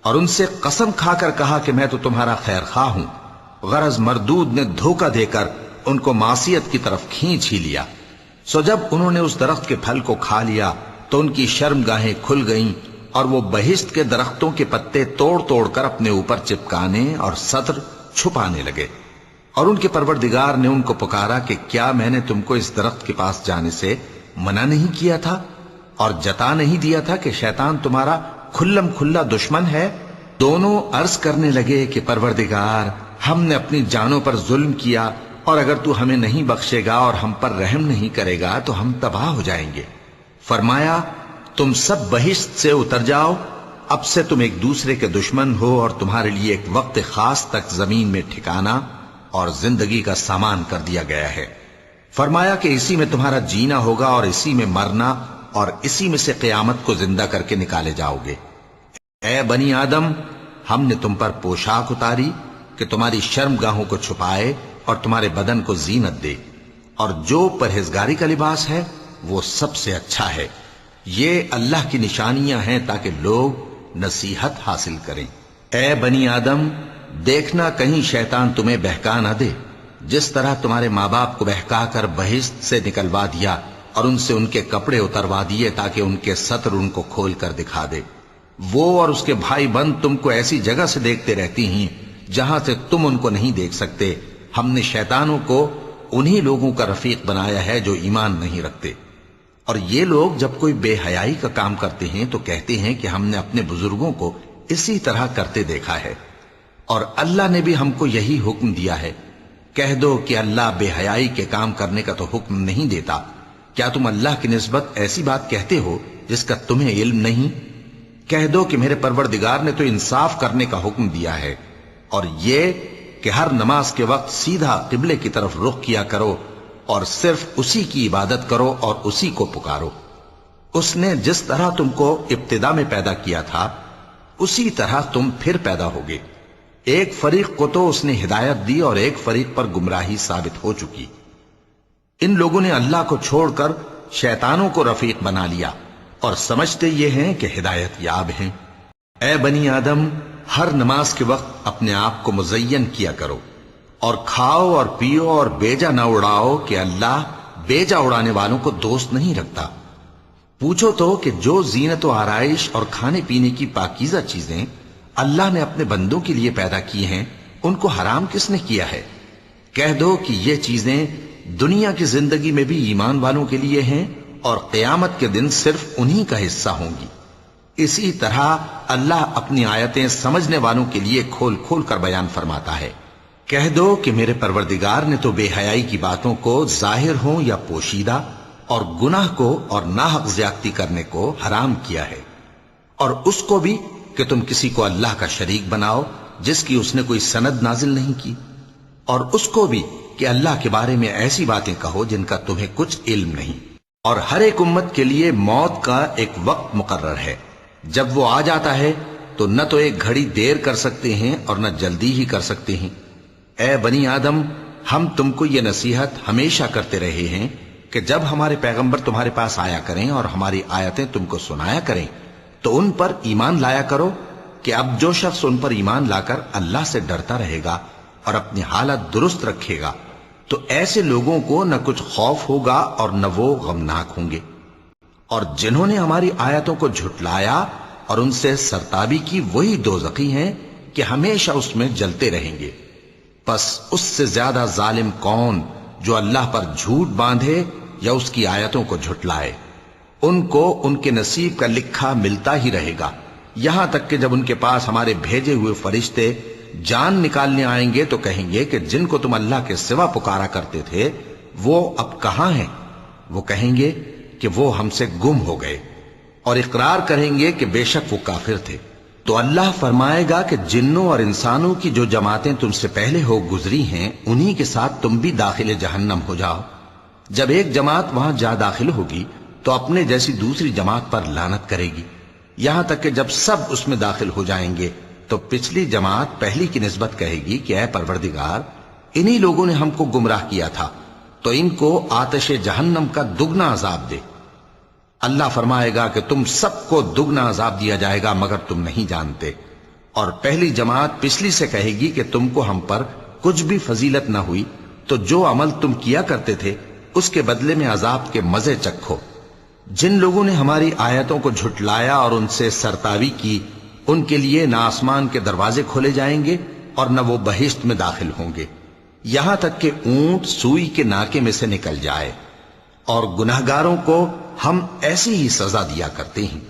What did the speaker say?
اور ان سے قسم کھا کر کہا کہ میں تو تمہارا خیر خواہ ہوں۔ غرض مردود نے دھوکہ دے کر ان کو معصیت کی طرف کھینچ ہی لیا۔ سو جب انہوں نے اس درخت کے پھل کو کھا لیا تو ان کی شرمگاہیں کھل گئیں، اور وہ بہشت کے درختوں کے پتے توڑ توڑ کر اپنے اوپر چپکانے اور سطر چھپانے لگے۔ اور ان کے پروردگار نے ان کو پکارا کہ کیا میں نے تم کو اس درخت کے پاس جانے سے منع نہیں کیا تھا، اور جتا نہیں دیا تھا کہ شیطان تمہارا کھلم کھلا دشمن ہے؟ دونوں عرض کرنے لگے کہ پروردگار، ہم نے اپنی جانوں پر ظلم کیا، اور اگر تو ہمیں نہیں بخشے گا اور ہم پر رحم نہیں کرے گا تو ہم تباہ ہو جائیں گے۔ فرمایا تم سب بہشت سے اتر جاؤ، اب سے تم ایک دوسرے کے دشمن ہو، اور تمہارے لیے ایک وقت خاص تک زمین میں ٹھکانا اور زندگی کا سامان کر دیا گیا ہے۔ فرمایا کہ اسی میں تمہارا جینا ہوگا اور اسی میں مرنا، اور اسی میں سے قیامت کو زندہ کر کے نکالے جاؤ گے۔ اے بنی آدم، ہم نے تم پر پوشاک اتاری کہ تمہاری شرمگاہوں کو چھپائے اور تمہارے بدن کو زینت دے، اور جو پرہیزگاری کا لباس ہے وہ سب سے اچھا ہے۔ یہ اللہ کی نشانیاں ہیں تاکہ لوگ نصیحت حاصل کریں۔ اے بنی آدم، دیکھنا کہیں شیطان تمہیں بہکا نہ دے، جس طرح تمہارے ماں باپ کو بہکا کر بہشت سے نکلوا دیا اور ان سے ان کے کپڑے اتروا دیے تاکہ ان کے سطر ان کو کھول کر دکھا دے۔ وہ اور اس کے بھائی بند تم کو ایسی جگہ سے دیکھتے رہتی ہیں جہاں سے تم ان کو نہیں دیکھ سکتے۔ ہم نے شیطانوں کو انہی لوگوں کا رفیق بنایا ہے جو ایمان نہیں رکھتے۔ اور یہ لوگ جب کوئی بے حیائی کا کام کرتے ہیں تو کہتے ہیں کہ ہم نے اپنے بزرگوں کو اسی طرح کرتے دیکھا ہے، اور اللہ نے بھی ہم کو یہی حکم دیا ہے۔ کہہ دو کہ اللہ بے حیائی کے کام کرنے کا تو حکم نہیں دیتا۔ کیا تم اللہ کی نسبت ایسی بات کہتے ہو جس کا تمہیں علم نہیں؟ کہہ دو کہ میرے پروردگار نے تو انصاف کرنے کا حکم دیا ہے، اور یہ کہ ہر نماز کے وقت سیدھا قبلے کی طرف رخ کیا کرو اور صرف اسی کی عبادت کرو اور اسی کو پکارو۔ اس نے جس طرح تم کو ابتدا میں پیدا کیا تھا اسی طرح تم پھر پیدا ہوگے۔ ایک فریق کو تو اس نے ہدایت دی اور ایک فریق پر گمراہی ثابت ہو چکی۔ ان لوگوں نے اللہ کو چھوڑ کر شیطانوں کو رفیق بنا لیا اور سمجھتے یہ ہیں کہ ہدایت یاب ہیں۔ اے بنی آدم، ہر نماز کے وقت اپنے آپ کو مزین کیا کرو، اور کھاؤ اور پیو اور بیجا نہ اڑاؤ کہ اللہ بیجا اڑانے والوں کو دوست نہیں رکھتا۔ پوچھو تو کہ جو زینت و آرائش اور کھانے پینے کی پاکیزہ چیزیں اللہ نے اپنے بندوں کے لیے پیدا کی ہیں ان کو حرام کس نے کیا ہے؟ کہہ دو کہ یہ چیزیں دنیا کی زندگی میں بھی ایمان والوں کے لیے ہیں اور قیامت کے دن صرف انہی کا حصہ ہوں گی۔ اسی طرح اللہ اپنی آیتیں سمجھنے والوں کے لیے کھول کھول کر بیان فرماتا ہے۔ کہہ دو کہ میرے پروردگار نے تو بے حیائی کی باتوں کو ظاہر ہوں یا پوشیدہ، اور گناہ کو اور ناحق زیادتی کرنے کو حرام کیا ہے، اور اس کو بھی کہ تم کسی کو اللہ کا شریک بناؤ جس کی اس نے کوئی سند نازل نہیں کی، اور اس کو بھی کہ اللہ کے بارے میں ایسی باتیں کہو جن کا تمہیں کچھ علم نہیں۔ اور ہر ایک امت کے لیے موت کا ایک وقت مقرر ہے، جب وہ آ جاتا ہے تو نہ تو ایک گھڑی دیر کر سکتے ہیں اور نہ جلدی ہی کر سکتے ہیں۔ اے بنی آدم، ہم تم کو یہ نصیحت ہمیشہ کرتے رہے ہیں کہ جب ہمارے پیغمبر تمہارے پاس آیا کریں اور ہماری آیتیں تم کو سنایا کریں تو ان پر ایمان لایا کرو، کہ اب جو شخص ان پر ایمان لا کر اللہ سے ڈرتا رہے گا اور اپنی حالت درست رکھے گا تو ایسے لوگوں کو نہ کچھ خوف ہوگا اور نہ وہ غمناک ہوں گے۔ اور جنہوں نے ہماری آیتوں کو جھٹلایا اور ان سے سرتابی کی وہی دوزخی ہیں کہ ہمیشہ اس میں جلتے رہیں گے۔ پس اس سے زیادہ ظالم کون جو اللہ پر جھوٹ باندھے یا اس کی آیتوں کو جھٹلائے؟ ان کو ان کے نصیب کا لکھا ملتا ہی رہے گا، یہاں تک کہ جب ان کے پاس ہمارے بھیجے ہوئے فرشتے جان نکالنے آئیں گے تو کہیں گے کہ جن کو تم اللہ کے سوا پکارا کرتے تھے وہ اب کہاں ہیں؟ وہ کہیں گے کہ وہ ہم سے گم ہو گئے، اور اقرار کریں گے کہ بے شک وہ کافر تھے۔ تو اللہ فرمائے گا کہ جنوں اور انسانوں کی جو جماعتیں تم سے پہلے ہو گزری ہیں انہی کے ساتھ تم بھی داخل جہنم ہو جاؤ۔ جب ایک جماعت وہاں جا داخل ہوگی تو اپنے جیسی دوسری جماعت پر لعنت کرے گی، یہاں تک کہ جب سب اس میں داخل ہو جائیں گے تو پچھلی جماعت پہلی کی نسبت کہے گی کہ اے پروردگار، انہی لوگوں نے ہم کو گمراہ کیا تھا، تو ان کو آتش جہنم کا دگنا عذاب دے۔ اللہ فرمائے گا کہ تم سب کو دگنا عذاب دیا جائے گا مگر تم نہیں جانتے۔ اور پہلی جماعت پچھلی سے کہے گی کہ تم کو ہم پر کچھ بھی فضیلت نہ ہوئی، تو جو عمل تم کیا کرتے تھے اس کے بدلے میں عذاب کے مزے چکھو۔ جن لوگوں نے ہماری آیتوں کو جھٹلایا اور ان سے سرتاوی کی، ان کے لیے نہ آسمان کے دروازے کھولے جائیں گے اور نہ وہ بہشت میں داخل ہوں گے، یہاں تک کہ اونٹ سوئی کے ناکے میں سے نکل جائے، اور گناہگاروں کو ہم ایسی ہی سزا دیا کرتے ہیں۔